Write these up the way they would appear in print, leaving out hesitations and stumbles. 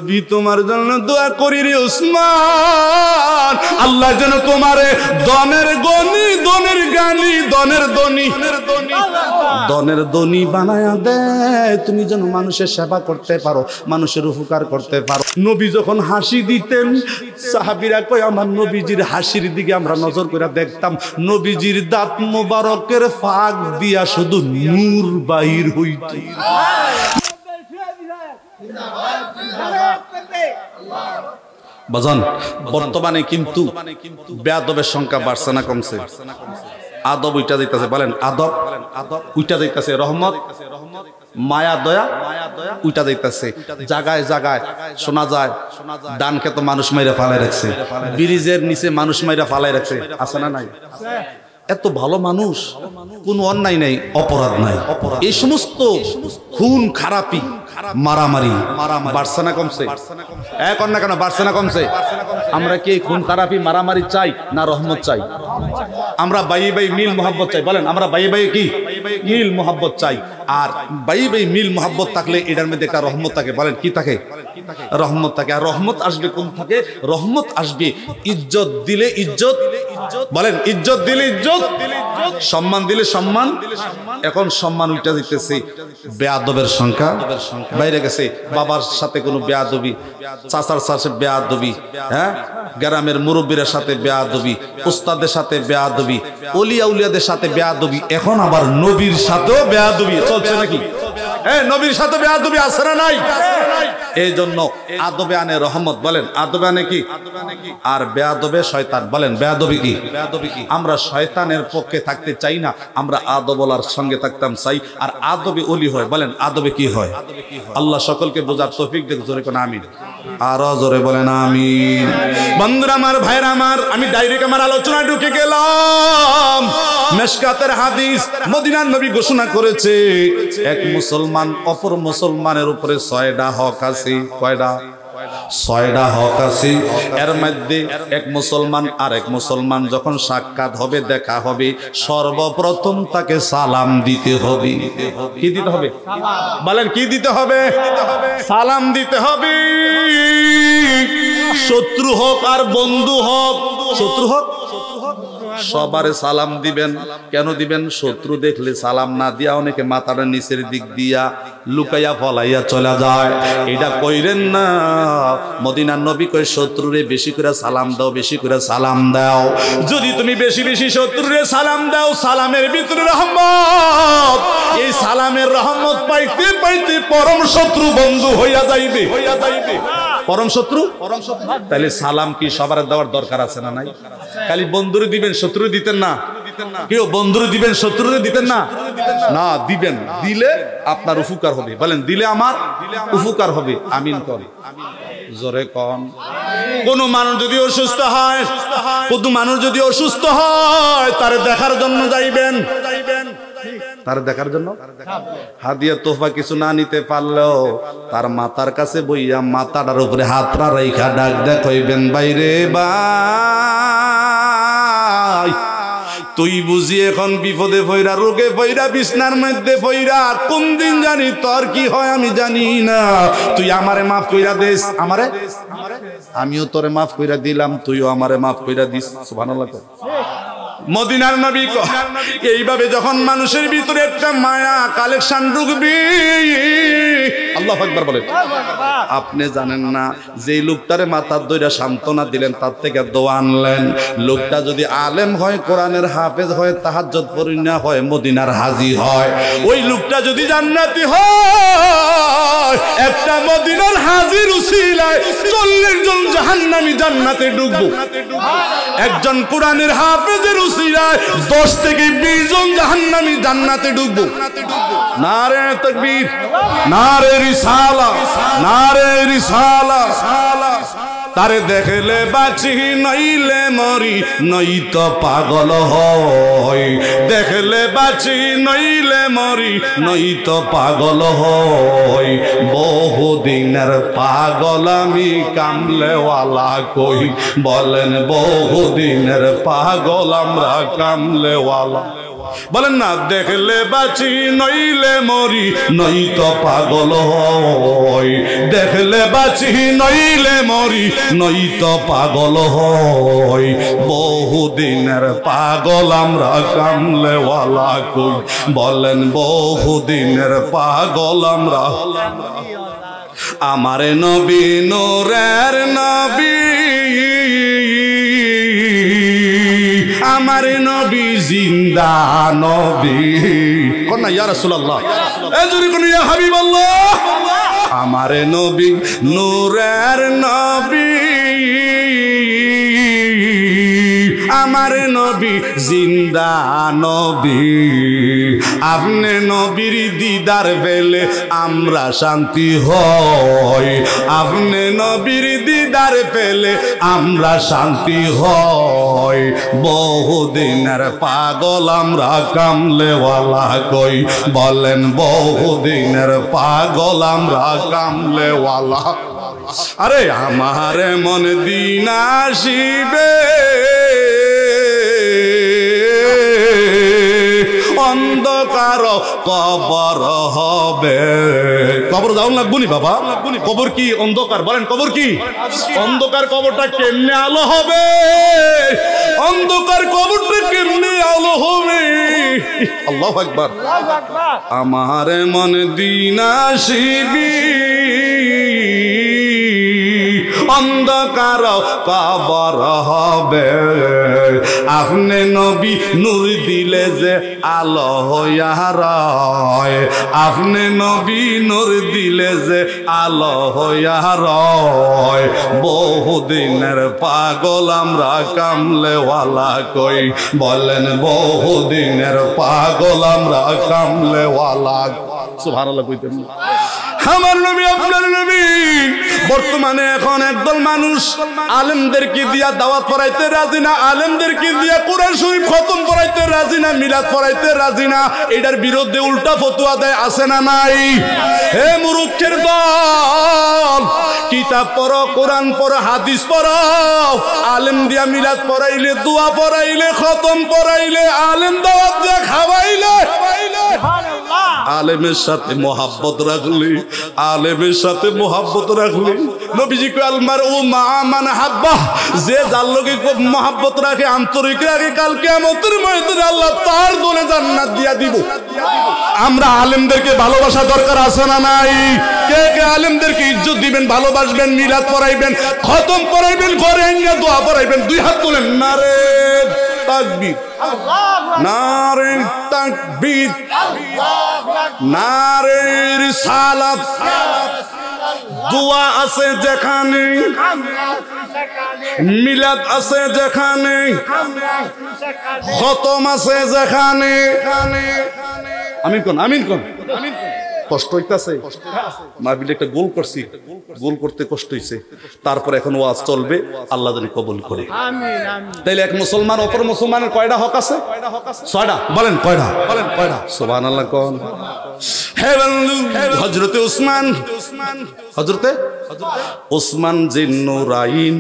তোমার জন্য দোয়া করি রে উসমান, আল্লাহ যেন তোমারে দনের গনি দনের গানি দনের দনি দনের দনি বানায়া দেয়, তুমি যেন মানুষের সেবা করতে পারো, মানুষের উপকার করতে পারো। নবী যখন হাসি দিতেন সাহাবীরা কয় আমার নবীজির হাসির দিকে আমরা নজর করে দেখতাম, নবীজির দাঁত মোবারকের ফাঁক দিয়া শুধু নূর বাহির হইত। বাজান বর্তমানে কিন্তু বেয়াদবের সংখ্যা বাড়ছে না কমছে? আদব উইটা যাইতেছে, বলেন আদব উইটা যাইতেছে, রহমত মায়া দয়া উইটা যাইতেছে। জায়গায় জায়গায় শোনা যায় ডান খেতে মানুষ মাইরা ফালাই রাখছে, ব্রিজের নিচে মানুষ মাইরা ফালাই রাখছে, আছে না নাই? এত ভালো মানুষ, কোন অন্যায় নাই, অপরাধ নাই, এই সমস্ত খুন খারাপি মারামারি বাড়ছে না কমছে? এক অন্য কেন বাড়ছে না কমছে? আমরা কি খুন খারাপি মারামারি চাই না রহমত চাই? আমরা বাই বাই মিল মোহাব্বত চাই, বলেন আমরা বাই বাই কি মিল মোহাব্বত চাই। আর বাই বাই মিল মোহাব্বত থাকলে এটার মধ্যে একটা রহমত থাকে, বলেন কি থাকে? রহমত থাকে। আর রহমত আসবে কোন থাকে? রহমত আসবে ইজ্জত দিলে ইজ্জত, বলেন ইজ্জত দিলে ইজ্জত, সম্মান দিলে সম্মান। এখন সম্মান উল্টা দিতেছে, বেয়াদবের সংখ্যা বাইরে গেছে। বাবার সাথে কোনো বেয়াদবি, চাচার সাথে বেয়াদবি, হ্যাঁ গ্রামের মুরব্বীর সাথে বেয়াদবি, উস্তাদের সাথে বেয়াদবি, ওলিয়া উলিয়াদের সাথে বেয়াদবি, এখন আবার নবীর সাথেও বেয়াদবি চলছে নাকি? হ্যাঁ নবীর সাথে বেয়াদবি আছে না নাই? এই জন্য আদবে আনে রহমত, বলেন আদবে আনে কি? আর বেয়াদবে শয়তান, বলেন বেয়াদবি কি? আমরা শয়তানের পক্ষে থাকতে চাই না, আমরা আদবলার সঙ্গে থাকতাম চাই। আর আদবে ওলি হয়, বলেন আদবে কি হয়? আল্লাহ সকলকে বোঝার তৌফিক দেখ, জোরে কোন আমিন, আরো জোরে বলেন আমিন। বন্ধুরা আমার, ভাইরা আমার, আমি ডাইরেক্ট আমার আলোচনা ঢুকে গেলাম। মেশকাতের হাদিস, মদিনার নবী ঘোষণা করেছে এক মুসলমান অপর মুসলমানের উপরে 6টা হক আছে। কয়টা? 6টা হক আছে। এর মধ্যে এক মুসলমান আর এক মুসলমান যখন সাক্ষাৎ হবে, দেখা হবে, সর্বপ্রথম তাকে সালাম দিতে হবে। কি দিতে হবে? বলেন কি দিতে হবে? সালাম দিতে হবে। শত্রু হোক আর বন্ধু হোক, শত্রু হোক সবারে সালাম দিবেন। কেন দিবেন? শত্রু দেখলে সালাম না দিয়া অনেকে মাথাটা নিচের দিক দিয়া লুকাইয়া ফলাইয়া চলে যায়, এটা কইরেন না। মদিনার নবী কই শত্রুরে বেশি করে সালাম দাও, বেশি করে সালাম দাও। যদি তুমি বেশি বেশি শত্রুরে সালাম দাও, সালামের ভিতরে রহমত, এই সালামের রহমত পাইতে পাইতে পরম শত্রু বন্ধু হইয়া যাইবে, হইয়া যাইবে পরম শত্রু। তাহলে সালাম কি সবার দেওয়ার দরকার আছে না নাই? খালি বন্ধুরে দিবেন, শত্রু দিতেন না? কেউ বন্ধুরে দিবেন, শত্রুরে দিতেন না? না দিবেন, দিলে আপনার উপকার হবে, বলেন দিলে আমার উপকার হবে। আমিন করে জোরে কন। কোন মানুষ যদি অসুস্থ হয়, কোন মানুষ যদি অসুস্থ হয়, তারে দেখার জন্য যাইবেন, তার দেখার জন্য হাদিয়া তোফা কিছু না নিতে পারলেও তার মাথার কাছে বইয়া মাথাটার উপরে হাতটা রেখা ডাক দেখ কইবেন, বাইরে ভাই তুই বুঝি এখন বিপদে পইরা, রোগে পইরা, বিছনার মধ্যে পইরা, কোন দিন জানি তোর কি হয় আমি জানি না, তুই আমারে মাফ কইরা দিস, আমারে আমিও তোরে মাফ কইরা দিলাম, তুইও আমারে মাফ কইরা দিস। সুবহানাল্লাহ। মদিনার নবী এইভাবে যখন মানুষের ভিতরে একটা মায়া কালেকশন ঢুকবি, আল্লাহু আকবার বলেন। আপনি জানেন না যে লোকটারে মাথার দইরা সান্ত্বনা দিলেন, তার থেকে দোয়া আনলেন, লোকটা যদি আলেম হয়, কোরআনের হাফেজ হয়, তাহাজ্জুদ পড়ি না হয়, মদিনার হাজী হয়, ওই লোকটা যদি জান্নাতি হয়, একটা মদিনার হাজীর উসিলায় 40 জন জাহান্নামী জান্নাতে ঢুকবো। একজন কোরআনের হাফেজের উসিলায় 10 থেকে 20 জন জাহান্নামী জান্নাতে ঢুকবো। নারে তাকবীর, নারে রিসালাত, নারে রিসালাত। তারে দেখলে বাঁচি নইলে মরি, নইতো পাগল হয়, দেখলে বাঁচি নইলে মরি, নইতো পাগল হয়, বহুদিনের পাগল আমি কামলেওয়ালা কই, বলেন বহুদিনের পাগল আমরা কামলেওয়ালা। বলেন না, দেখলে বাঁচি নইলে মরি, নয়তো পাগল হই। দেখলে বাঁচি নইলে মরি, নয়তো পাগল হই। বহুদিনের পাগল আমরা কামলেওয়ালা কই। বলেন বহুদিনের পাগল আমরা। আমারে নবী নূরের নবী, আমার নবী জিন্দা নবী। কোন না ইয়া রাসূলুল্লাহ, এজুরি কোন ইয়া হাবিবাল্লাহ। আমার নবী নূরের নবী, আমার নবী জিন্দা নবী। আপনি নবীর দিদার পেলে আমরা শান্তি হই। আপনি নবীর দিদার পেলে আমরা শান্তি হই। বহুদিনের পাগল আমরা কামলেওয়ালা কই। বলেন বহুদিনের পাগল আমরা কামলেওয়ালা। আরে আমার মন দিন আসিবে, অন্ধকার কবর হবে। কবর যাও লাগবো নি বাবা? কবর কি অন্ধকার? বলেন কবর কি অন্ধকার? কবরটা কেমনে আলো হবে? অন্ধকার কবরটা কেমনে আলো হবে? আল্লাহু আকবার। আমার মন দিন আসিবি, অন্ধকার কবর হবে। আপনি নবী নূর দিলে যে আলো হইয়া রয়। আপনি নবী নূর দিলে যে আলো হইয়া রয়। বহুদিনের পাগল আমরা কামলেওয়ালা কই। বলেন বহুদিনের পাগল আমরা কামলেওয়ালা। সুবহানাল্লাহ কইতেন। আমার নবী আপনার নবী। বর্তমানে এখন একদল মানুষ আলেমদেরকে দিয়া দাওয়াত পড়াইতে রাজি না, আলেমদেরকে দিয়া কোরআন শরীফ খতম পড়াইতে রাজি না, মিলাদ পড়াইতে রাজি না। এটার বিরুদ্ধে উল্টা ফতোয়া দেয়, আছে না নাই? হে মূর্খের দল, কিতাব পড়ো, কোরআন পড়ো, হাদিস পড়ো। আলেম দিয়া মিলাদ পড়াইলে, দোয়া পড়াইলে, খতম পড়াইলে, আলেম দাওয়াত দিয়া খাওয়াইলে, আলেমের সাথে মোহাব্বত রাখলে, আলেমের সাথে মোহাব্বত রাখলে। নবীজি কয় আলমার ও মা মান হাব্বা, যে যার লগে খুব মোহাব্বত রাখে, আন্তরিক রাখে, কাল কিয়ামতের ময়দানে আল্লাহ তার দলে জান্নাত দিয়া দিব। আমরা আলেমদেরকে ভালোবাসা দরকার আছে না নাই? কে কে আলেমদেরকে ইজ্জত দিবেন, ভালোবাসবেন, মিলাদ পড়াইবেন, খতম পড়াইবেন, ঘরে আইনা দোয়া পড়াইবেন? দুই হাত তোলেন। নারে তাকবীর, নারে তাকবীর, নারে রিসালাত। দোয়া আছে যেখানে, মিলাদ আছে যেখানে, খতম আছে যেখানে। আমিন কোন, আমিন কোন। কষ্ট হইতাছে, মাহফিলে একটা গোল করছি, গোল করতে কষ্ট হইছে। তারপর এখন ওয়াজ চলবে, আল্লাহ যেন কবুল করে। তাইলে এক মুসলমান অপর মুসলমানের কয়টা হক আছে? 6টা। বলেন কয়টা? বলেন কয়টা? সুবহানাল্লাহ কোন। হে বন্ধু, হযরতে উসমান, হযরতে উসমান জিন্নুরাইন,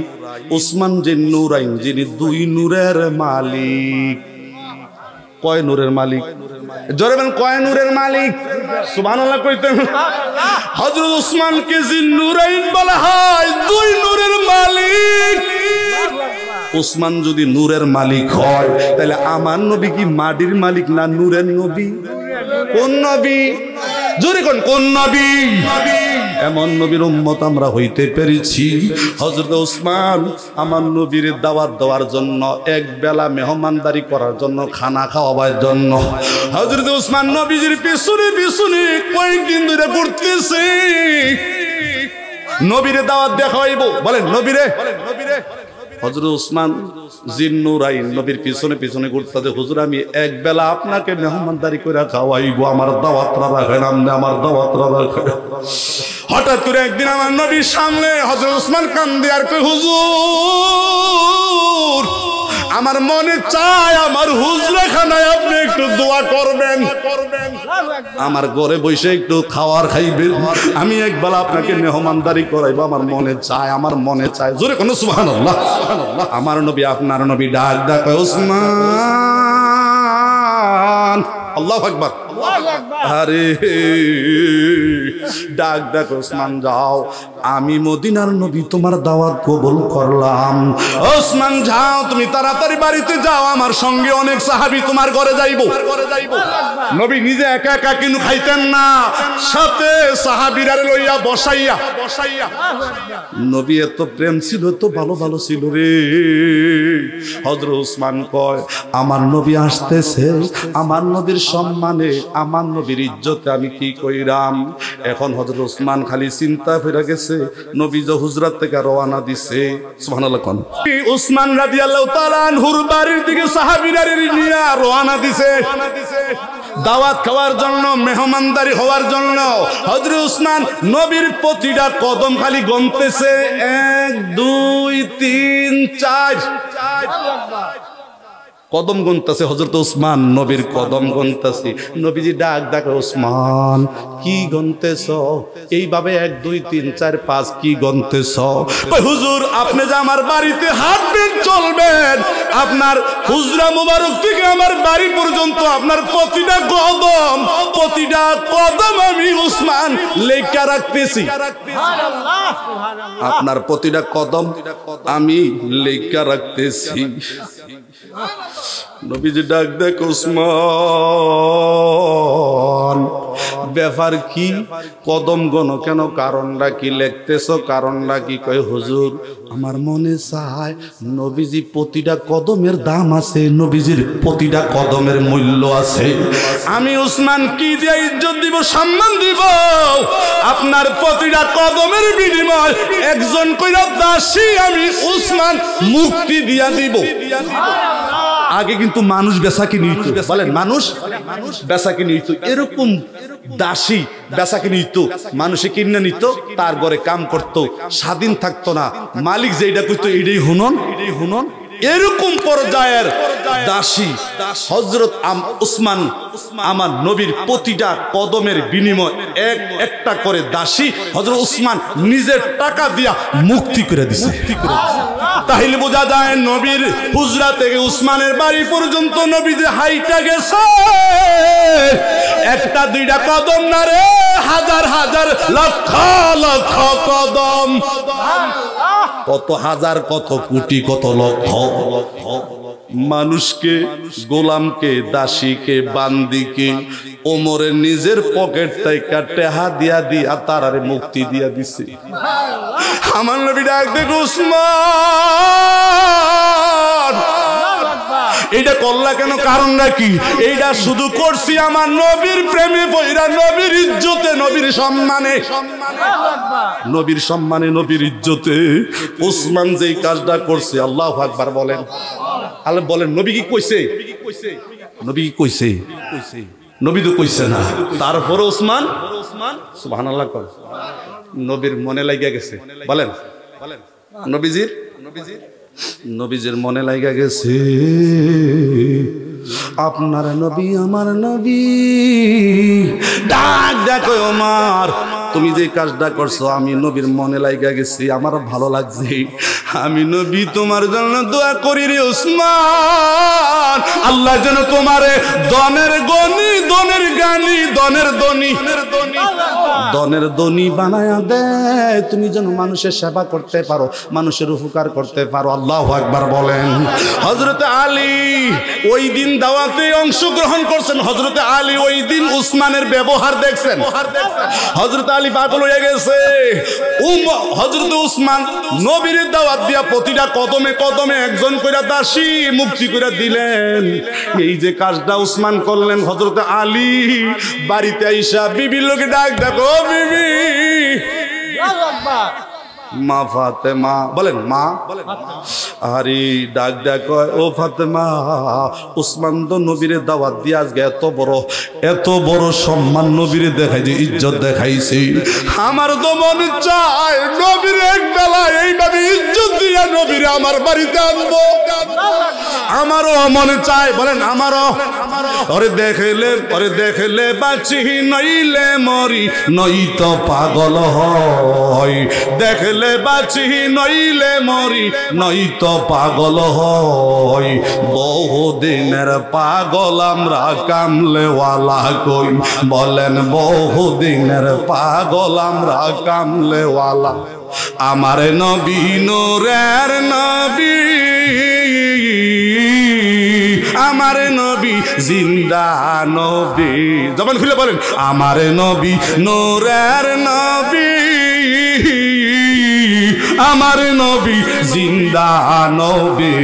উসমান জিন্নুরাইন যিনি 2 নূরের মালিক। কয় নূরের মালিক? জোরে বলেন কয় নূরের মালিক? সুবহানাল্লাহ কইতেন। হযরত উসমানকে জিন্নুরাইন বলা হয়, 2 নূরের মালিক। উসমান যদি নূরের মালিক হয়, তাহলে আমার নবী কি মাটির মালিক না নূরের নবী? কোন নবী? জোরে কোন, কোন নবী? এমন নবীর উম্মত আমরা হইতে পেরেছি। হযরত উসমান আমার নবীর দাওয়াত দেওয়ার জন্য, এক বেলা মেহমানদারি করার জন্য, খানা খাওয়াবার জন্য হযরত উসমান নবীজির পিছনে পিছনে কয়েকদিন ধরে ঘুরতেছে। নবীরে দাওয়াত দেখাইব। বলেন নবীরে। হযরত উসমান জিন্নুরাইন নবীর পিছনে পিছনে ঘুরতে, হুজুর আমি এক বেলা আপনাকে মেহমানদারি করে খাওয়াইবো, আমার দাওয়াতরা রাখেন, আপনি আমার দাওয়াতরা রাখেন। হঠাৎ করে একদিন আমার নবীর সামনে হযরত উসমান কান্দে আর কই, হুজুর আমার মনে চায় আমার হুজরাখানায় আপনি একটু দোয়া করবেন, আমার ঘরে বসে একটু খাওয়ার খাইবেন, আমি একবেলা আপনাকে মেহমানদারি করাইবো, আমার মনে চায়, আমার মনে চায়। জোরে কোন সুবহানাল্লাহ। আমার নবী আপনার নবী ডাক ডাক, উসমান আল্লাহু আকবার। আরে ডাক ডাক ওসমান যাও, আমি মদিনার নবী তোমার দাওয়াত কবুল করলাম। ওসমান যাও, তুমি তাড়াতাড়ি বাড়িতে যাও, আমার সঙ্গে অনেক সাহাবী তোমার ঘরে যাইবো। নবী নিজে একা একা কিন্তু খাইতেন না, সাথে সাহাবীরা লইয়া বসাইয়া। নবী এত প্রেম ছিল, তো ভালো ভালো ছিল রে। হযরত ওসমান কয়, আমার নবী আসতেছে, আমার নবীর সম্মানে, আমার নবীর ইজ্জতে আমি কি কইরাম। এখন হযরত ওসমান খালি চিন্তা ফিরে গেছে, নবী যে হুজরাত থেকে রওনা দিছে। সুবহানাল্লাহ। কোন ওসমান রাদিয়াল্লাহু তাআলা আনহুর বাড়ির দিকে সাহাবীরা নিয়ে রওনা দিছে দাওয়াত খাওয়ার জন্য, মেহমানদারি হওয়ার জন্য। হযরত ওসমান নবীর প্রতিটা কদম খালি গুনতেছে, 1 2 3 4 কদম গুনতেছে হযরত ওসমান, নবীর কদম গুনতেছে। নবীজি ডাক ডাক, ওসমান কি গুনতেছ? এইভাবে 1 2 3 4 5 কি গুনতেছ? হুজুর, আপনি যে আমার বাড়িতে হাঁটবেন চলবেন, আপনার হুজরা মুবারক থেকে আমার বাড়ি পর্যন্ত আপনার প্রতিটা কদম আমি ওসমান লেখা রাখতেছি। আপনার প্রতিটা কদম আমি লেখা রাখতেছি। নবীজি ডাক দেখ, ওসমান ব্যাপার কি? কদম গণ কেন? কারণটা কি? লিখতেছ কারণটা কি? কয়, হুজুর আমার মনে চায় নবীজি প্রতিটা কদমের দাম আছে, নবীজির প্রতিটা কদমের মূল্য আছে। আমি ওসমান কি দিয়ে ইজ্জত দিব, সম্মান দিব? আপনার প্রতিটা কদমের বিনিময় একজন কইরা দাসী আমি ওসমান মুক্তি দিয়া দিব। আগে কিন্তু মানুষ বেচাকে নিত, বলেন মানুষ বেচাকে নিত, এরকম দাসী বেচাকে নিত, মানুষে কিনে নিত, তার ঘরে কাম করত, স্বাধীন থাকতো না, মালিক যেটা কইতো এটাই হুনন। এরকম পর্যায়ের দাসী হযরত ওসমান আমার নবীর প্রতিটা কদমের বিনিময় একটা করে দাসী হযরত ওসমান নিজের টাকা দিয়া মুক্তি করে দিছে। তাহলে বোঝা যায় নবীর হুজরা থেকে ওসমানের বাড়ি পর্যন্ত নবী যে হাইটা গেছে, একটা দুইটা কদম না রে, হাজার হাজার লক্ষ লক্ষ কদম, কত হাজার, কত কোটি, কত লক্ষ। মানুষকে, গোলামকে, দাসীকে, বান্দিকে ওমরের নিজের পকেট থেকে টেহা দিয়া দিয়া তারারে মুক্তি দিয়া দিছে। আমার নবী ডাক দেখ, ওসমান এইটা করলা কেন? কারণটা কি? এইটা শুধু করছি আমার নবীর প্রেমে পয়রা, নবীর ইজ্জতে, নবীর সম্মানে, নবীর সম্মানে, নবীর ইজ্জতে ওসমান যেই কাজটা করছে। আল্লাহু আকবার বলেন। আল্লাহ বলেন, নবী কি কইছে? নবী কি কইছে? নবী তো কইছে না, তারপরে ওসমান সুবহানাল্লাহ কর। নবীর মনে লাগিয়া গেছে, বলেন নবীজির মনে লাগা গেছে, আপনার নবী আমার নবী। ডাক ডাক, ওমর তুমি যে কাজটা করছো আমি নবীর মনে লাগা গেছি, আমার ভালো লাগছে, আমি নবী তোমার জন্য দোয়া করি রে ওসমান, আল্লাহ যেন তোমারে দনের গনি, দনের গানি, দনের দনি, দনের দনি বানায়া দেয়, তুমি যেন মানুষের সেবা করতে পারো, মানুষের উপকার করতে পারো। আল্লাহু আকবার বলেন। হযরত আলী ওই দিন দাওয়াতে অংশগ্রহণ করছেন, হযরত আলী ওই দিন উসমানের ব্যবহার দেখছেন, হযরত আলী পাগল হয়ে গেছে। হযরত উসমান নবীর দাওয়াত দিয়া প্রতিটা কদমে কদমে একজন কইরা দাসী মুক্তি করে দিলেন। এই যে কাজটা উসমান করলেন, হযরত আলী বাড়িতে আইসা বিবির লোকে ডাক দেখো, বিবি মা ফাতেমা, বলেন মা, আরে ডাক ডাক, ও ফাতেমা, উসমান তো নবীরে দাওয়াত দিয়ে আজকে এত বড় সম্মান নবীরে দেখাই, যে ইজ্জত দেখাইছে, আমার তো মনে চায় নবীর এক বেলা এইভাবে ইজ্জত দিয়ে কইরা নবীরে আমার বাড়িতে আনবো। আমারও মনে চায়, বলেন আমারও। ওরে দেখলে বাঁচি নইলে মরি, নয়তো পাগল হয়। দেখলে বাঁচি নইলে মরি, নয়তো পাগল হয়। বহুদিনের পাগল আমরা কামলেওয়ালা কই, বলেন বহুদিনের পাগল আমরা কামলেওয়ালা। আমার নবী নূরের নবী, আমার নবী জিন্দা নবী। জবান খুলে বলেন আমার নবী নূরের নবী, আমার নবী জিন্দা নবী।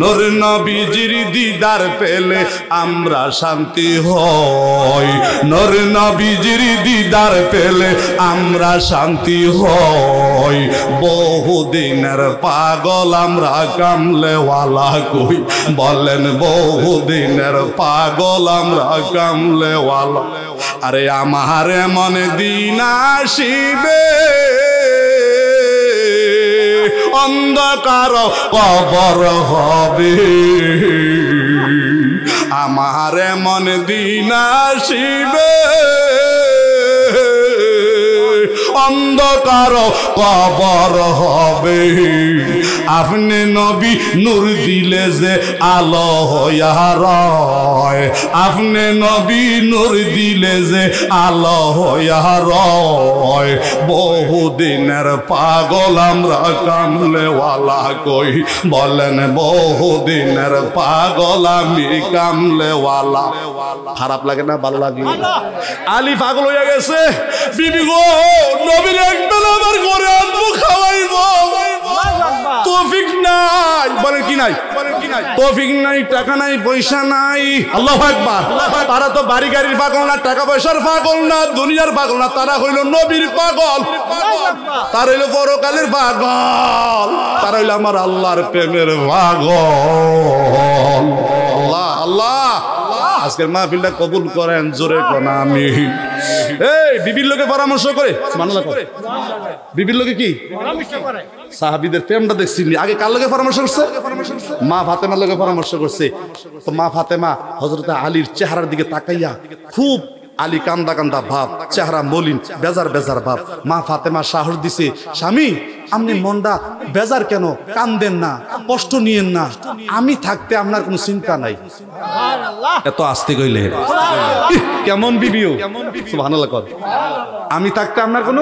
নূর নবীজির দিদার পেলে আমরা শান্তি হই, নূর নবীজির দিদার পেলে আমরা শান্তি হই। বহুদিনের পাগল আমরা কামলেওয়ালা কই, বলেন বহুদিনের পাগল আমরা কামলেওয়ালা। আরে আমার এমন দিন আসিবে, অন্ধকার কবর হবে। আমার এমন দিন আসিবে, অন্ধকার কবর হবে। আপনি নবী নূর দিলে যে আলো হইয়া রয়, আপনি নবী নূর দিলে যে আলো হইয়া রয়। বহুদিনের পাগল আমরা কামলেওয়ালা কই, বলেন বহুদিনের পাগল আমি কামলেওয়ালা। খারাপ লাগে না? ভালো লাগে? আলী পাগল হইয়া গেছে। বিবি গো, নবীর একবেলা আমার ঘরে আনবো, খাওয়াইবো, তৌফিক নাই। বলেন কি নাই? তৌফিক নাই, টাকা নাই, পয়সা নাই। আল্লাহু আকবার। তারা তো বাড়ি গাড়ির পাগল না, টাকা পয়সার পাগল না, দুনিয়ার পাগল না, তারা হইল নবীর পাগল। তারা হইল পরকালের পাগল, তারা হইল আমার আল্লাহর প্রেমের পাগল। আল্লাহ আল্লাহ আজকের মাহফিলটা কবুল করেন, জোরে কোন আমিন। এই বিবির লোকে পরামর্শ করে, বিবির লোকে কি সাহাবীদের প্রেমটা দেখছি। আগে কার লোকে পরামর্শ করছে? মা ফাতেমার লোকে পরামর্শ করছে। তো মা ফাতেমা হযরত আলীর চেহারার দিকে তাকাইয়া খুব, আলী কান্দা কান্দা ভাব, চেহারা মলিন, বেজার বেজার ভাব। মা ফাতেমা সাহস দিছে, স্বামী আপনি মনটা বেজার কেন, কান্দেন না, কষ্ট নিয়েন না, আমি থাকতে আপনার কোনো চিন্তা নাই। এত আস্তে কইলে কেমন বিবিও, সুবহানাল্লাহ কর। আমি থাকতে আপনার কোনো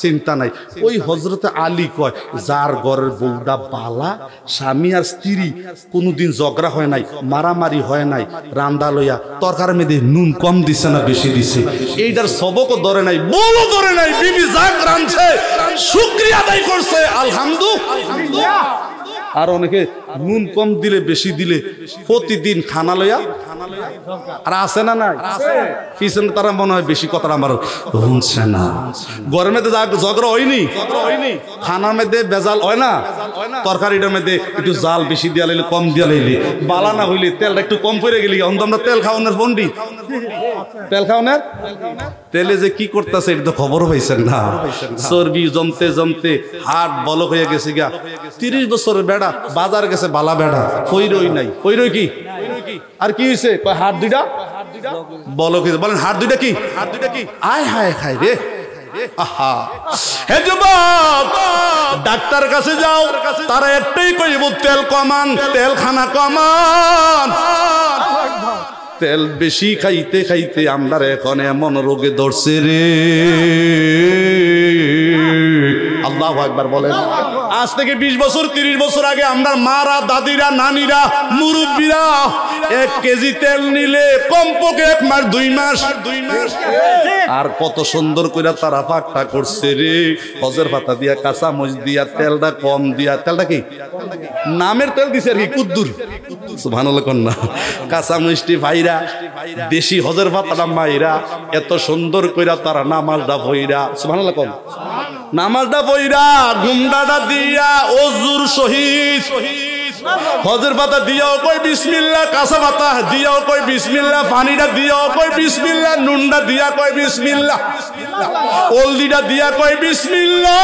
চিন্তা নাই। ওই হযরতে আলী কয়, যার ঘরের বউটা বালা, স্বামী আর স্ত্রী কোনোদিন ঝগড়া হয় নাই, মারামারি হয় নাই, রান্দা লইয়া তরকার মেয়েদের নুন কম দিছে না বেশি দিছে, এইটার সবকও ধরে নাই, বলও ধরে নাই। বিবি যাক রাঁধছে শুকরিয়া আদায় করছে, আলহামদুলিল্লাহ। আর অনেকে নুন কম দিলে বেশি দিলে প্রতিদিন খানা লইয়া, আর আছে না নাই পিছনে তারা মনে হয় বেশি কথা আমার শুনছে না। ঘরের মধ্যে ঝগড়া হয়নি, খানার মধ্যে বেজাল হয় না, তরকারিটার মধ্যে একটু জাল বেশি দিয়া লাইলে কম দিয়া লাইলে, বালা না হইলে তেলটা একটু কম পড়ে গেলি, আমরা তেল খাওয়ানোর বন্ডি, তেল খাওয়ানোর তেলে যে কি করতেছে এটা তো খবরও পাইছেন না। চর্বি জমতে জমতে হাট বলক হয়ে গেছে গা। 30 বছরের বেড়া বাজার গেছে, বালা বেড়া ফইরই নাই। ফইরই কি আর কি হয়েছে? হাট দুইটা বলক হয়েছে। বলেন হাট দুইটা কি? আয় হায় খাই রে। ডাক্তার কাছে যাও, তারা একটাই কইব তেল কমান, তেল খানা কমান। তেল বেশি খাইতে খাইতে আমরা এখন এমন রোগে ধরছে রে। আল্লাহু আকবার বলেন। আজ থেকে 20 বছর 30 বছর আগে আমরা মারা, দাদিরা, নানিরা, মুরব্বীরা 1 কেজি তেল নিলে কমপক্ষে 1 মাস 2 মাস আর কত সুন্দর করে তারা পাকটা করছে রে। হজের পাতা দিয়া, কাঁচা মরিচ দিয়া, তেলটা কম দিয়া। তেলটা কি নামের তেল দিছে আর কি, কুদ্দুর, সুবহানাল্লাহ কন্যা। কাঁচা মিষ্টি ভাইরা, দেশি হজের পাতাটা মাইরা, এত সুন্দর কইরা তারা নামাজটা পইরা, সুবহানাল্লাহ কম, নামাজটা পইরা ঘুমটাটা দিয়া ওযুর শহীদ হজের পাতা দিয়াও কই বিসমিল্লাহ, কাঁচা পাতা দিয়াও কই বিসমিল্লাহ, পানিটা দিয়াও কই বিসমিল্লাহ, নুনটা দিয়া কই বিসমিল্লাহ, হলদিটা দিয়া কই বিসমিল্লাহ।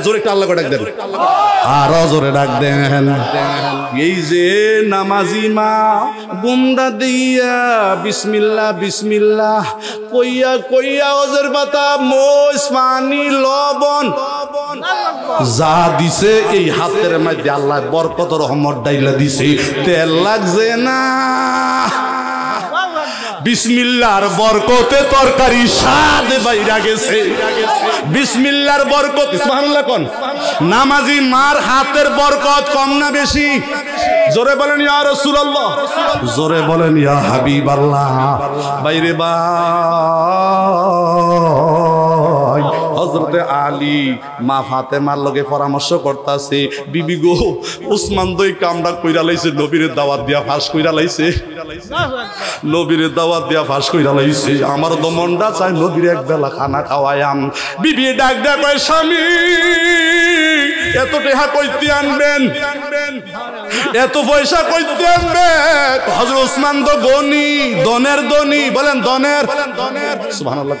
জোরে একটা আল্লাহ করে ডাক দেন, আরো জোরে ডাক দেন। এই যে নামাজি মা বুমদা দিয়া বিসমিল্লাহ বিসমিল্লাহ কইয়া কইয়া ওজের পাতা মোষ পানি লবণ যা দিছে এই হাতের মধ্যে আল্লাহ বরকত রহমত ডাইলা দিছে, তেল লাগছে না। বিসমিল্লাহর বরকতে তরকারি স্বাদ বাইরা গেছে, বিসমিল্লাহর বরকত। সুবহানাল্লাহ কোন নামাজি মার হাতের বরকত কম না বেশি? জোরে বলেন ইয়া রাসূলুল্লাহ, জোরে বলেন ইয়া হাবিবাল্লাহ। বাইরে ভাই হযরতে আলী মা ফাতেমার লগে পরামর্শ করতেছে, বিবি গো উসমান দই কামড়া কইরা লাইছে, নবীর দাওয়াত দিয়া ফাঁস কইরা লাইছে, নবীর দাওয়াত দিয়া ফাঁস কইরা লাইছে। আমার তো মনটা চাই নবীর এক বেলা খানা খাওয়ায়াম। বিবি ডাক দেয়া কয়, স্বামী এত টাকা কইতে আনবেন, এত পয়সা কইতে আনবেন? হযরত ওসমান তো গনি, দনের ধনী, বলেন দনের। সুবহানাল্লাহ।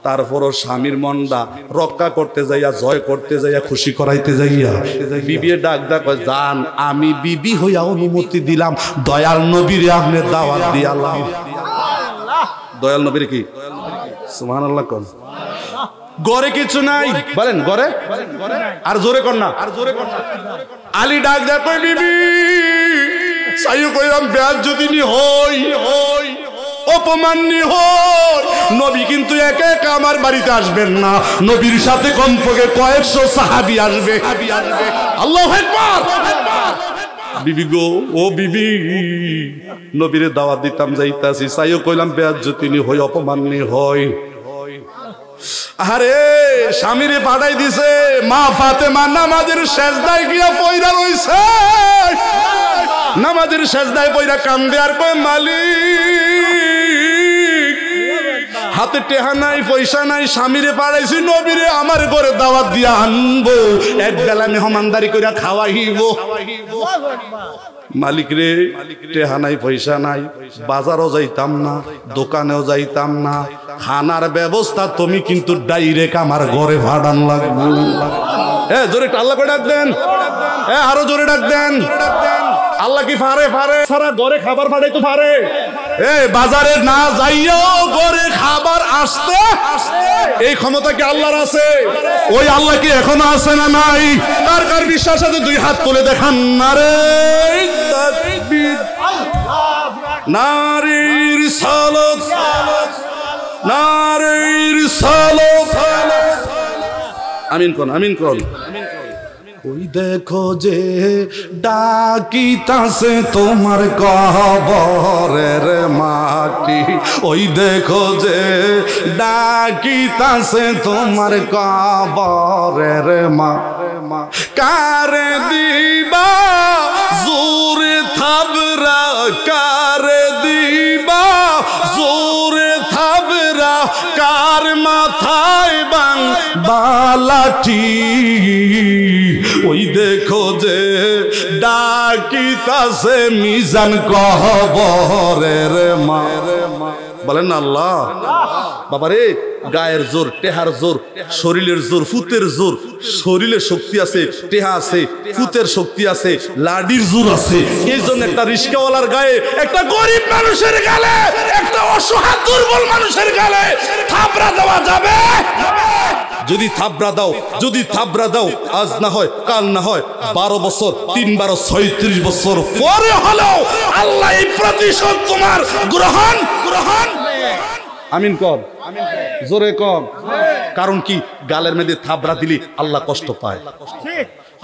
তারপরও স্বামীর মনটা রক্ষা করতে যাইয়া, জয় করতে যাইয়া, খুশি করাইতে যাইয়া বিবি ডাক ডাক জান আমি বিবি হইয়া অনুমতি দিলাম, দয়াল নবীর আপনি দাওয়াত দিয়ালাম। দয়াল নবীর কি? সুবহানাল্লাহ কোন ঘরে কিছু নাই, বলেন ঘরে আর জোরে কর না, আর জোরে কর না। আলী ডাক দেয়, বিবি সাইও কইলাম ব্যাজ যদি নি হই হই অপমান্নি হয়, নবী কিন্তু একা একা আমার বাড়িতে আসবেন না, নবীর সাথে কমপক্ষে কয়েকশো সাহাবী আসবে। আল্লাহু আকবার। বিবি গো, ও বিবি নবীরে দাওয়াত দিতাম যাইতাছি, চাইও কইলাম বেয়াজ্জতি নি হই অপমান্নি হয়। আরে স্বামীরে পাঠাই দিছে, মা ফাতেমা নামাজের সেজদায় গিয়া পয়রা রইছে, নামাজের সেজদায় পয়রা কান্দে আর কয় মালিক হাতে টেহা নাই, পয়সা নাই, স্বামীরে পাঠাইছি নবীরে আমার ঘরে দাওয়াত দিয়া আনবো, এক বেলা মেহমানদারি কইরা খাওয়াইব। মালিক রে টেহা নাই, পয়সা নাই, বাজারও যাইতাম না, দোকানেও যাইতাম না, খানার ব্যবস্থা তুমি কিন্তু ডাইরেক্ট আমার ঘরে ভাড়ান লাগবে। হ্যাঁ জোরে আল্লাহ করে ডাক দেন, হ্যাঁ আরো জোরে ডাক দেন। আল্লাহ কি ফারে ফারে সারা ঘরে খাবার পাঠাইতে পারে? বাজারে না যাইয়াও ঘরে খাবার আসতে এই ক্ষমতা কি আল্লাহর আছে? ওই আল্লাহ কি এখনো আছে না নাই? কার কার বিশ্বাস আছে দুই হাত তুলে দেখান। নারে তাকবীর, নারে রিসালাত, নারে রিসালাত। আমিন কোন, আমিন কোন। ওই দেখো যে ডাকিতাছে তোমার কবরের মাটি, ওই দেখো যে ডাকিতাছে তোমার কবরের মা, কারে দিবা জোরে থাবরা, কারে দিবা জোরে থাবরা, কার মাথায় বাং বালাটি, ওই দেখো যে ডাকিতাছে মিজান কবরের মা। বলেন না আল্লাহ। বাবারে গায়ের জোর, টেহার জোর, শরীরের জোর, ফুতের জোর, শরীরে শক্তি আছে, টেহা আছে, ফুতের শক্তি আছে, লাডির জোর আছে। এই জন্য একটা রিস্কাওয়ালার গায়ে, একটা গরিব মানুষের গালে, একটা অসহায় দুর্বল মানুষের গালে থাপড়া দেওয়া যাবে? যদি থাবড়া দাও, যদি থাবড়া দাও, আজ না হয় কাল না হয় 12 বছর, 3 12 36 বছর পরে হলেও আল্লাহ এই প্রতিশোধ তোমার গ্রহণ গ্রহণ। আমিন কর, জোরে কর। কারণ কি গালের মধ্যে থাবড়া দিলি আল্লাহ কষ্ট পায়।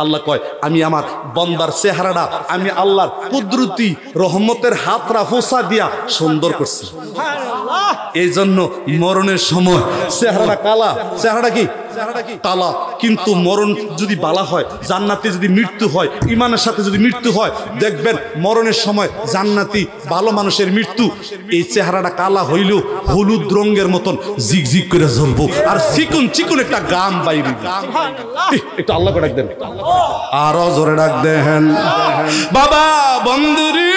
আল্লাহ কয় আমি আমার বন্দার চেহারাটা আমি আল্লাহর কুদরতি রহমতের হাতরা ফোসা দিয়া সুন্দর করছি। এই জন্য মরণের সময় চেহারাটা কালা, চেহারাটা কি কালা, কিন্তু মরণ যদি বালা হয়, জান্নাতে যদি মৃত্যু হয়, ইমানের সাথে যদি মৃত্যু হয়, দেখবেন মরণের সময় জান্নাতি ভালো মানুষের মৃত্যু এই চেহারাটা কালা হইলেও হলুদ রঙের মতন জিগজিগ করে জ্বলবো, আর চিকুন চিকুন একটা গাম বাইরে। একটু আল্লাহ করে ডাক দেন, আরো জোরে ডাক দেন। বাবা বন্ধুরি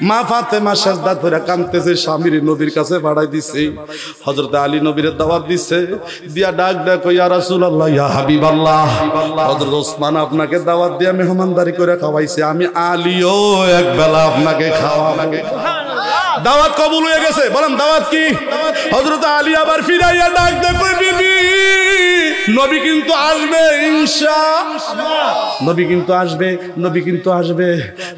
মা ফাতেমা সেজদা ধরে কাঁদতেছে, স্বামীর নবীর কাছে পাঠাই দিছে। হযরত আলী নবীর দাওয়াত দিছে, দিয়া ডাক ডাক ইয়া রাসূলুল্লাহ ইয়া হাবিবাল্লাহ। হযরত ওসমান আপনাকে দাওয়াত দিয়া মেহমানদারি করে খাওয়াইছে, আমি আলীও এক বেলা আপনাকে খাওয়াবো। দাওয়াত কবুল হয়ে গেছে, বলেন দাওয়াত কি? হযরত আলী আবার ফিরাইয়া ডাক দেয়, বিবি নবী কিন্তু আসবে ইনশাআল্লাহ, নবী কিন্তু আসবে, নবী কিন্তু আসবে।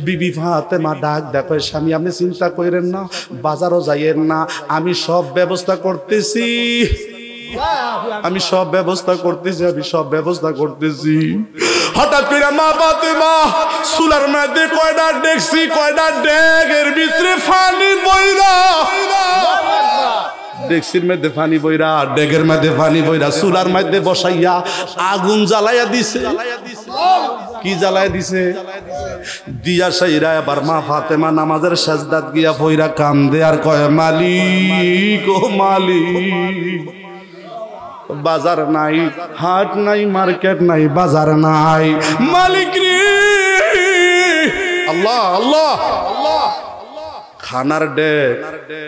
বিবি ফাতেমা ডাক দেখো, স্বামী আপনি চিন্তা করেন না, বাজারও যাইয়েন না, আমি সব ব্যবস্থা করতেছি, আমি সব ব্যবস্থা করতেছি, আমি সব ব্যবস্থা করতেছি। হঠাৎ করে মা ফাতেমা চুলার মধ্যে কয়টা ডেকছি, কয়টা ডেকের ভিতরে পানি বইরা, ডেকসির মধ্যে পানি বইরা, ডেগের মধ্যে পানি বইরা চুলার মধ্যে বসাইয়া আগুন জ্বালাইয়া দিছে। কি জ্বালাইয়া দিছে? দিয়া সাইরা আবার মা ফাতেমা নামাজের সাজদাত গিয়া বইরা কান্দে আর কয়, মালিক ও মালিক, বাজার নাই, হাট নাই, মার্কেট নাই, বাজার নাই, মালিক রে। আল্লাহ আল্লাহ, খানার ডেক,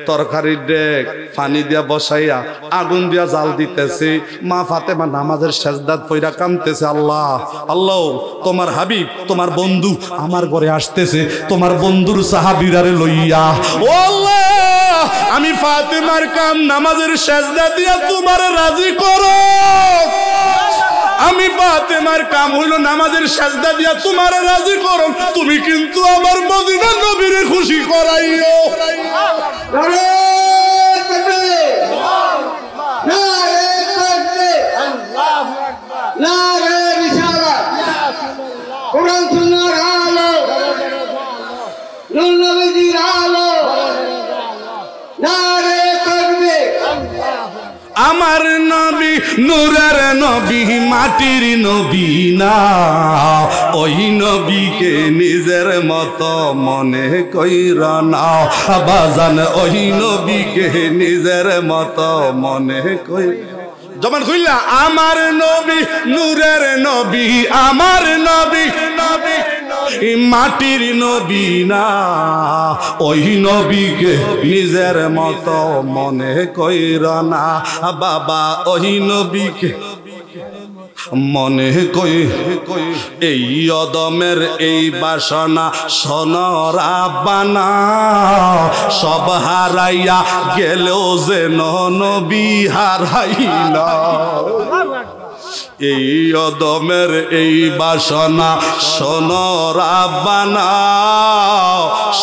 তরকারির ডেক পানি দিয়া বসাইয়া আগুন দিয়া জাল দিতেছে। মা ফাতেমা নামাজের সাজদাত পইরা কাঁদতেছে, আল্লাহ আল্লাহ, তোমার হাবিব, তোমার বন্ধু আমার ঘরে আসতেছে, তোমার বন্ধুর সাহাবীরারে লইয়া। ও আল্লাহ, আমি ফাতেমার কাম নামাজের সাজদা দিয়া তোমার রাজি করো। আমি ফাতেমার কাম হইল নামাজের সাজদা দিয়া তোমার রাজি করো। তুমি কিন্তু আমার মদিনার নবীরে খুশি করাইও। আমার নবী নূরের নবী, মাটির নবী না, ওই নবীকে নিজের মতো মনে কইরা না বাজান, ওই নবীকে নিজের মতো মনে কইরা। জমান কইলা, আমার নবী নূরের নবী, আমার নবী নবী মাটির নবী না, ওই নবীকে নিজের মতো মনে কইরা না বাবা, ওই নবীকে মনে কই। এই অদমের এই বাসনা সোনরা বানা, সব হারাইয়া গেলেও যেন নবী হারাইলা। এই অদমের এই বাসনা সোনরা বানা,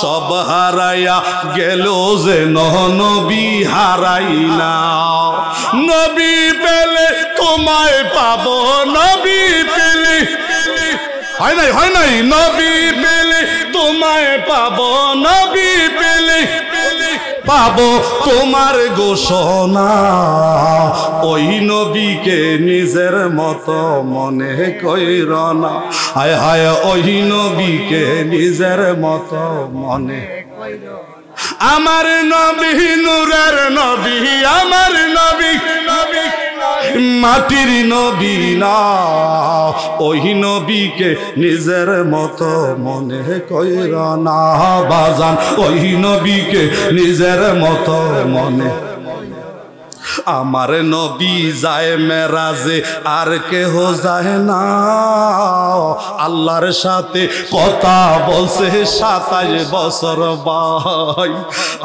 সব হারাইয়া গেলেও যেন নবী হারাইলা। নবী পেলে তোমায় পাবো, নবী পেলে, হয় নাই হয় নাই, নবী পেলে তোমায় পাবো, নবী পেলে পাবো তোমার ঘোষণা। ওই নবীকে নিজের মতো মনে কইরা না, হায় হায়, ওই নবীকে নিজের মতো মনে। আমার নবী নূরের নবী, আমার নবী নবী মাটির নবী না, ওই নবীকে নিজের মতো মনে কইরা না বাজান, ওই নবীকে নিজের মতো মনে। আমার নবী যায় মেরাজে, আর কেহ যায় না, আল্লাহর সাথে কথা বলছে 27 বছর ভাই।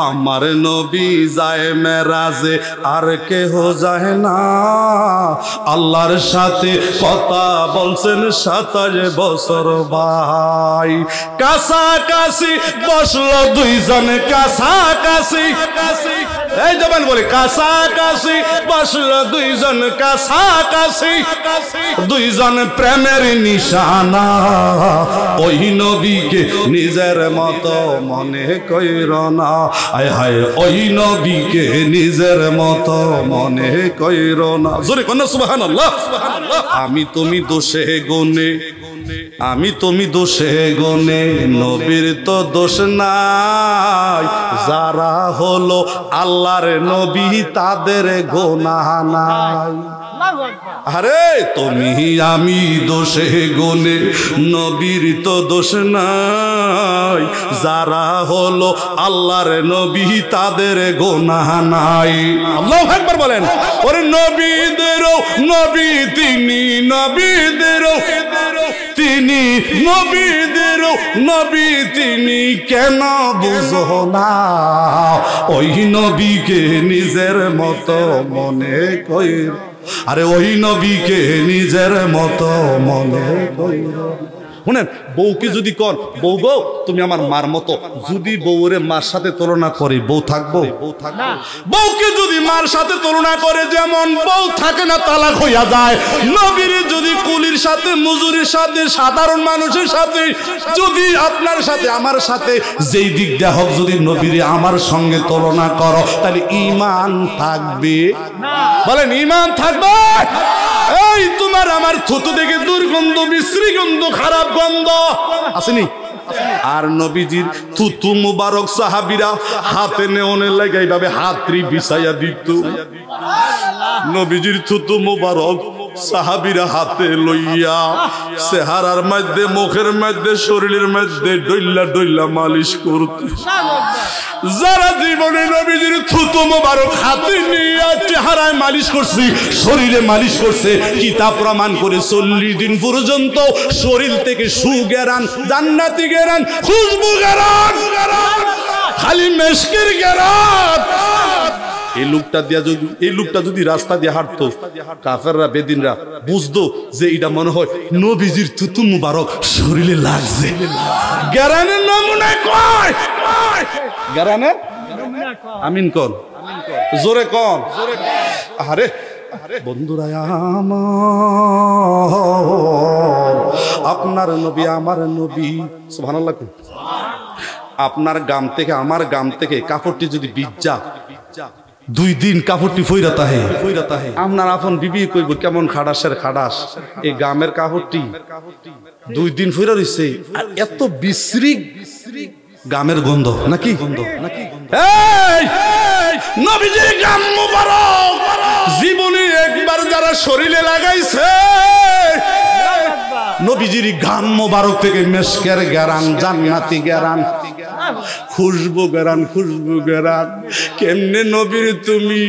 আমার নবী যায় মেরাজে, আর কেহ যায় না, আল্লাহর সাথে কথা বলছেন 27 বছর ভাই। কাছাকাছি বসলো দুইজন, কাছাকাছি, এই জবান বলে কাছাকাছি বসলো দুইজন, কাছাকাছি দুইজন প্রেমের নিশানা। ওই নবীকে নিজের মতো মনে কইরা না, হায় হায়, ওই নবীকে নিজের মতো মনে কইরা না। জোরে কোন সুবহানাল্লাহ। আমি তুমি দোষে গুনে, আমি তুমি দোষে গুনে, নবীর তো দোষ নাই। যারা হলো আল্লাহ আল্লাহর নবী তাদের গুনাহ নাই। আরে তুমি আমি দোষে গুনে নবীর তো দোষ নাই, যারা হলো আল্লাহর নবী তাদের গুনাহ নাই। আল্লাহু আকবার বলেন। ওরে নবীদেরও নবী তিনি, নবীদেরও তিনি, নবীদেরও নবী তিনি, কেন বুঝো না ওই নবীকে নিজের মতো মনে কইর। আরে ওই নবীকে নিজের মতো মনে কইর। শুনেন, বউকে যদি কর বউ গো তুমি আমার মার মতো, যদি বউরে মার সাথে তুলনা করে বউ থাকবো? বউকে যদি মার সাথে তুলনা করে যেমন বউ থাকে না, তালাক হইয়া যায়। নবীর যদি কুলির সাথে, মজুরির সাথে, সাধারণ মানুষের সাথে, যদি আপনার সাথে আমার সাথে যেই দিক দেয়া হোক, যদি নবীরে আমার সঙ্গে তুলনা করো, তাহলে ঈমান থাকবে? বলেন ঈমান থাকবে? এই তোমার আমার থুতু দেখে দুর্গন্ধ, বিশ্রী গন্ধ, খারাপ গন্ধ আসেনি? আর নবীজির থুতু মুবারক সাহাবীরা হাতে নেওনে লাগাই ভাবে হাতরি বিছাইয়া দিত। নবীজির থুতু মুবারক সাহাবীরা হাতে লইয়া চেহারার মধ্যে, মুখের মধ্যে, শরীরের মধ্যে ডইলা ডইলা মালিশ করত। যারা জীবনে নবীজির থুতু মুবারক হাতে নিয়ে চেহারায় মালিশ করছে, শরীরে মালিশ করছে, কিতাব প্রমাণ করে 40 দিন পর্যন্ত শরীর থেকে সুগেরান, জান্নাতি গেরান, খুশবু গেরান, খালি মেশকের গেরান। এই লোকটা যদি রাস্তা দিয়ে হাঁটতো, কাফেররা বেদিনরা বুঝতো যে এটা মনে হয় নবীজির থুতু মুবারক শরীরে লাগছে। গেরানের নমুনা কয়, গেরানের আমিন কোন, জোরে কোন। আরে বন্ধুরা আমার, আপনার নবী আমার নবী, সুবহানাল্লাহ। আপনার গাম থেকে আমার গাম থেকে কাপড়টি যদি বিজ্জা 2 দিন কাপড়টি ফইরা তাহে, আপনার আপন বিবি কইব কেমন খাডাসের খাডাস, এই গামের কাপড়টি 2 দিন ফইরা রইছে, আর এত বিশ্রী গামের গন্ধ নাকি? এই নবীজির গাম মুবারক জীবনে একবার যারা শরীরে লাগাইছে, নবীজির গাম মুবারক থেকে মেশকের গেরান, জান্নাতি গেরান, খুশবু গেরান, খুশবু গেরান। কেমনে নবীর তুমি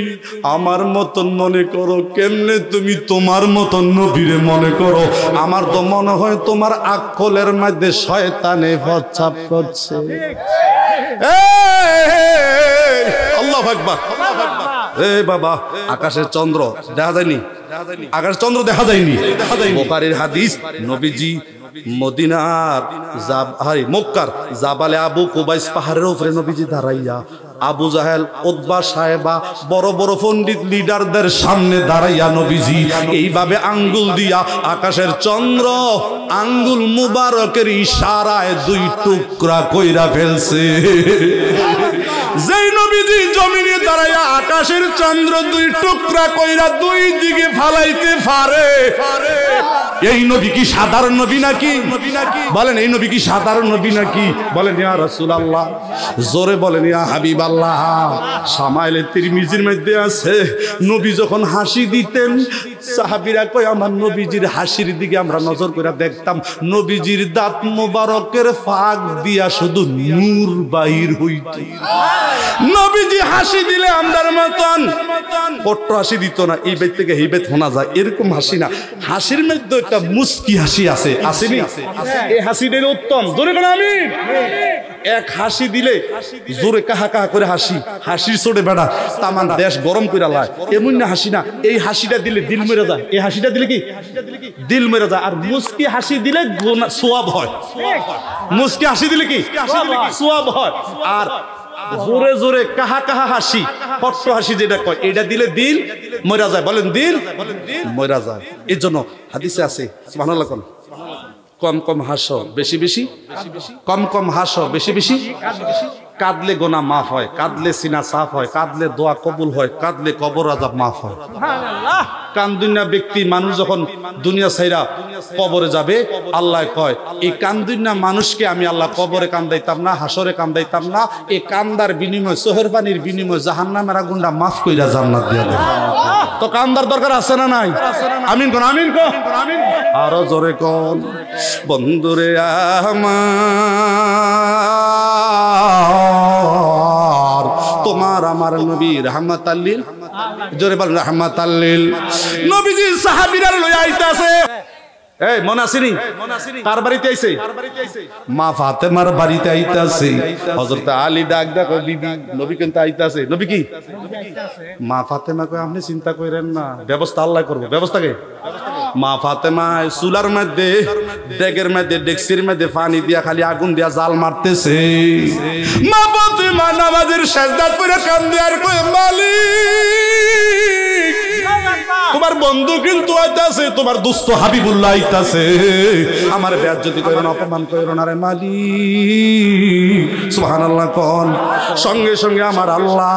আমার মতন মনে করো, কেমনে তুমি তোমার মতন নবীরে মনে করো? আমার তো মনে হয় তোমার আকলের মধ্যে শয়তানে প্রস্রাব করছে। আল্লাহু আকবার। এ বাবা, আকাশের চন্দ্র দেখা যায়নি, আকাশের চন্দ্র দেখা যায়নি। বুখারীর হাদিস, নবীজি মদিনার মক্কার জাবালে আবু কুবাইস পাহাড়ের উপরে নবীজি দাঁড়াইয়া আবু জাহেল, উতবা, সাহেবা, বড় বড় পণ্ডিত লিডারদের সামনে দাঁড়াইয়া নবীজি এইভাবে আঙ্গুল দিয়া আকাশের চন্দ্র আঙ্গুল মুবারকের ইশারায় 2 টুকরা কইরা ফেলছে। যেই নবীজি জমিনে দাঁড়াইয়া আকাশের চন্দ্র 2 টুকরা কইরা 2 দিকে ফালাইতে পারে, এই নবী কি সাধারণ নবী নাকি? বলেন এই নবী কি সাধারণ নবী নাকি? বলেন ইয়া রাসূলুল্লাহ, জোরে বলেন ইয়া হাবিবাল্লাহ। শামাইলে তিরমিজির মধ্যে আছে, নবী যখন হাসি দিতেন সাহাবীরা কয় আমার নবীজির হাসির দিকে আমরা নজর করে দেখতাম, নবীজির দাঁত মোবারকের ফাঁক দিয়া শুধু নূর বাহির হইত। নবীজি হাসি দিলে আমরার মতন কট্ট হাসি দিত না, এই বেদ থেকে এই বেদ শোনা যায়, এরকম হাসি না। হাসির মধ্যে একটা মুস্কি হাসি আছে, আসেনি? এই হাসিটাই উত্তম, জোরে কোন আমিন। এক হাসি দিলে জোরে কাহা কাহা করে হাসি, হাসির ছোটে বেড়া তামান দেশ গরম করে লায়, এমন না হাসি না। এই হাসিটা দিলে দিল মেরে যায়, এই হাসিটা দিলে কি দিল মেরে যায়। আর মুস্কি হাসি দিলে সোয়াব হয়, মুস্কি হাসি দিলে কি সোয়াব হয়। আর জোরে জোরে কাহা কাহা হাসি, কট্ট হাসি যেটা কয়, এটা দিলে দিল মরা যায়। বলেন দিল মরা যায়। এর জন্য হাদিসে আছে, সুবহানাল্লাহ, কম কম হাসো বেশি বেশি, কম কম হাসো বেশি বেশি, কাঁদলে গোনা মাফ হয়, কাঁদলে সিনা সাফ হয়, কাঁদলে দোয়া কবুল হয়, কাঁদলে কবর আযাব মাফ হয়। কান্দুন্না ব্যক্তি মানুষ যখন দুনিয়া ছাইরা কবরে যাবে, আল্লাহ কয় এই কান্দুন্না মানুষকে আমি আল্লাহ কবরে কান্দাইতাম না, হাসরে কান্দাইতাম না, এই কান্দার বিনিময় চোখের পানির বিনিময় জাহান্নামের আগুনটা মাফ কইরা জান্নাত দিয়া দেয়। তো কান্দার দরকার আছে না নাই? আমিন কোন, আমিন কোন, আরো জোরে কোন। বন্ধুরে আমার, তোমার আমার নবী রাহমাতাল লিল, জোরে বল রাহমাতাল লিল। নবীজি সাহাবীরা লইয়া আইতাছে, এই মনে আসেনি কার বাড়িতে আইছে? মা ফাতেমার বাড়িতে আইতাছে। হযরত আলী ডাক ডাক, বিবি নবী কিন্তু আইতাছে। নবী কি? মা ফাতেমা কয় আপনি চিন্তা করেন না, ব্যবস্থা আল্লাহ করবে। ব্যবস্থা কে? মা ফাতেমা চুলার মধ্যে, ডেগের মধ্যে, ডেকসির মধ্যে পানি দিয়া খালি আগুন দিয়া জাল মারতেছে। মা ফাতেমা নামাজের সাজদাত করে কান্দে আর কয় মালিক, তোমার বন্ধু কিন্তু আইতাছে, তোমার দোস্ত হাবিবুল্লাহ আইতাছে, আমার বেয়াজ্জতি কইরো না, অপমান কইরো না রে মালিক। সুবহানাল্লাহ কোন। সঙ্গে সঙ্গে আমার আল্লাহ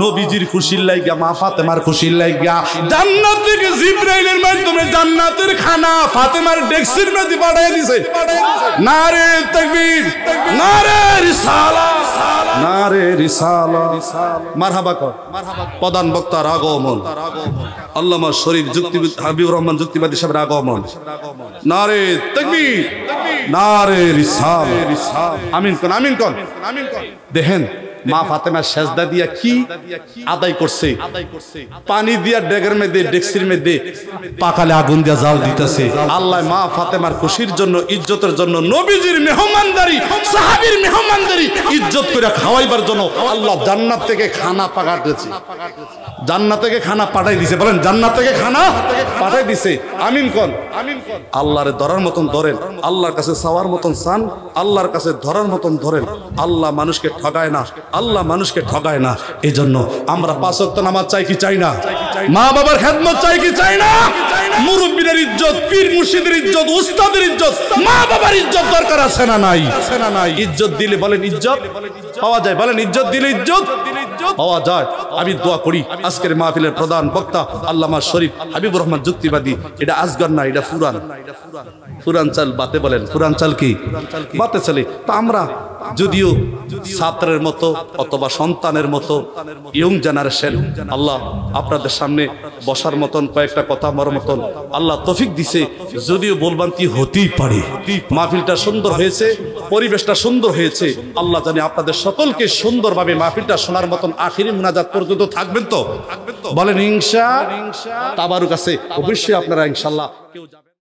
নবীজির খুশির লাইগা, মা ফাতেমার খুশির লাইগা জান্নাত থেকে জিবরাইলের মাধ্যমে জান্নাতের খানা ফাতেমার ডেক্সির মধ্যে পাঠিয়ে দিয়েছে। নারে তাকবীর, নারে রিসালাত, নারে রিসালাত। মারহাবা কর। প্রধান বক্তার আগমন, আল্লামা শরীফ হাবিবুর রহমান যুক্তিবাদী সাহেবের আগমন। নারে তাকবীর, নারে রিসালাত। আমিন কোন, আমিন কোন। দেখেন মা ফাতেমা সেজদা দিয়া কি আদায় করছে, পানি দিয়া ডেগের মধ্যে, ডেক্সির মধ্যে পাকালে আগুন দিয়া জাল দিতেছে। আল্লাহ মা ফাতেমার খুশির জন্য, ইজ্জতের জন্য, নবীজির মেহমানদারি, সাহাবীর মেহমানদারি ইজ্জত করে খাওয়াইবার জন্য আল্লাহ জান্নাত থেকে খানা পাঠাইছে। জান্নাত থেকে খানা পাঠাই দিছে। বলেন জান্নাত থেকে খানা পাঠাই দিছে। আমিন কোন, আমিন কোন। আল্লাহরে ধরার মতন ধরেন, আল্লাহর কাছে চাওয়ার মতন চান, আল্লাহর কাছে ধরার মতন ধরেন। আল্লাহ মানুষকে ঠগায় না, আল্লাহ মানুষকে ঠগায় না। এই জন্য আমরা 5 ওয়াক্ত নামাজ চাই কি চাই না? মা বাবার খেদমত চাই কি চাই না? মুরব্বীদের ইজ্জত, পীর মুর্শিদের ইজ্জত, উস্তাদের ইজ্জত, মা বাবার ইজ্জত দরকার আছে না নাই? ইজ্জত দিলে বলেন ইজ্জত পাওয়া যায়। বলেন ইজ্জত দিলে ইজ্জত পাওয়া যায়। আমি দোয়া করি আজকের মাহফিলের প্রধান বক্তা আল্লামা শরীফ হাবিবুর রহমান যুক্তিবাদী, এটা আজগর না, এটা ফুরান। ফুরান চাল বাতে বলেন, ফুরান চাল কি বাতে চলে। তা আমরা যদিও ছাত্রের মতো অথবা সন্তানের মতো ইয়ং জেনারেশন, আল্লাহ আপনাদের সামনে বসার মতন কয়েকটা কথা আমার মতন আল্লাহ তৌফিক দিছে। যদিও বলবান্তি হতেই পারে, মাহফিলটা সুন্দর হয়েছে, পরিবেশটা সুন্দর হয়েছে। আল্লাহ জানে আপনাদের সকলকে সুন্দরভাবে মাহফিলটা শোনার মতন আখিরি মুনাজাত পর্যন্ত থাকবেন তো? বলেন ইনশাআল্লাহ। তাবারুক আছে অবশ্যই আপনারা ইনশাআল্লাহ কেউ যাবেন।